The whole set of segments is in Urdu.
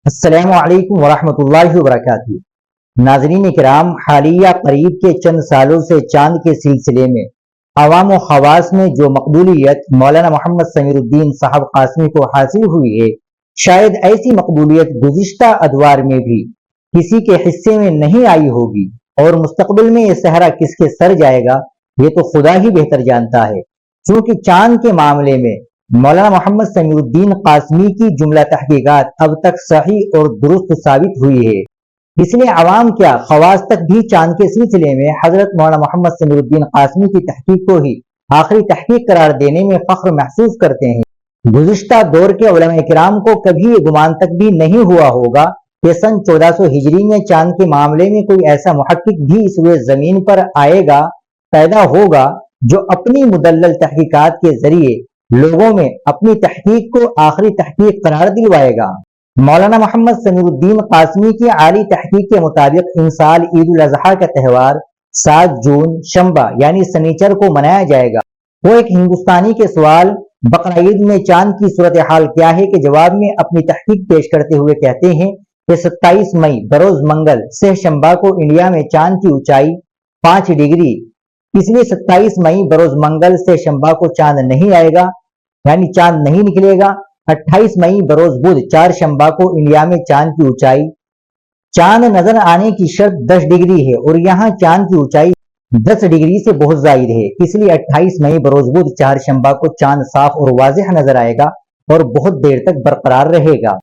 السلام علیکم ورحمۃ اللہ وبرکاتہ۔ ناظرین کرام، حالیہ قریب کے چند سالوں سے چاند کے سلسلے میں عوام و خواص میں جو مقبولیت مولانا محمد سمیر الدین صاحب قاسمی کو حاصل ہوئی ہے، شاید ایسی مقبولیت گزشتہ ادوار میں بھی کسی کے حصے میں نہیں آئی ہوگی، اور مستقبل میں یہ صحرا کس کے سر جائے گا یہ تو خدا ہی بہتر جانتا ہے۔ چونکہ چاند کے معاملے میں مولانا محمد سمیر الدین قاسمی کی جملہ تحقیقات اب تک صحیح اور درست ثابت ہوئی ہے، اس لیے عوام کیا خواص تک بھی چاند کے سلسلے میں حضرت مولانا محمد سمیر الدین قاسمی کی تحقیق کو ہی آخری تحقیق قرار دینے میں فخر محسوس کرتے ہیں۔ گزشتہ دور کے علماء کرام کو کبھی یہ گمان تک بھی نہیں ہوا ہوگا کہ سن 1400 ہجری میں چاند کے معاملے میں کوئی ایسا محقق بھی اس روئے زمین پر آئے گا، پیدا ہوگا، جو اپنی مدلل تحقیقات کے ذریعے لوگوں میں اپنی تحقیق کو آخری تحقیق قرار دلوائے گا۔ مولانا محمد سمیر الدین قاسمی کی عالی تحقیق کے مطابق ان سال عید الاضحیٰ کا تہوار 7 جون شنبہ یعنی سنیچر کو منایا جائے گا۔ وہ ایک ہندوستانی کے سوال بقرہ عید میں چاند کی صورتحال کیا ہے کے جواب میں اپنی تحقیق پیش کرتے ہوئے کہتے ہیں کہ 27 مئی بروز منگل سہ شنبہ کو انڈیا میں چاند کی اونچائی 5 ڈگری، اس لیے 27 مئی بروز منگل سے شنبہ کو چاند نہیں آئے گا، یعنی چاند نہیں نکلے گا۔ 28 مئی بروز بدھ 4 شنبہ کو انڈیا میں چاند کی اونچائی، چاند نظر آنے کی شرط 10 ڈگری ہے اور یہاں چاند کی اونچائی 10 ڈگری سے بہت زائد ہے، اس لیے 28 مئی بروز بدھ 4 شنبہ کو چاند صاف اور واضح نظر آئے گا اور بہت دیر تک برقرار رہے گا،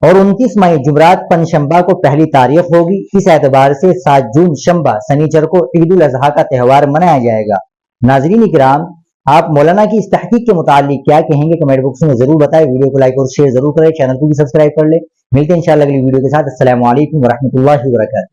اور 29 مئی جمعرات پن شنبہ کو پہلی تاریخ ہوگی۔ اس اعتبار سے 7 جون شنبہ سنیچر کو عید الاضحیٰ کا تہوار منایا جائے گا۔ ناظرین کرام، آپ مولانا کی اس تحقیق کے متعلق کیا کہیں گے کمنٹ باکس میں ضرور بتائیں۔ ویڈیو کو لائک اور شیئر ضرور کریں، چینل کو بھی سبسکرائب کر لیں۔ ملتے ہیں انشاءاللہ اگلی ویڈیو کے ساتھ۔ السلام علیکم ورحمۃ اللہ وبرکاتہ۔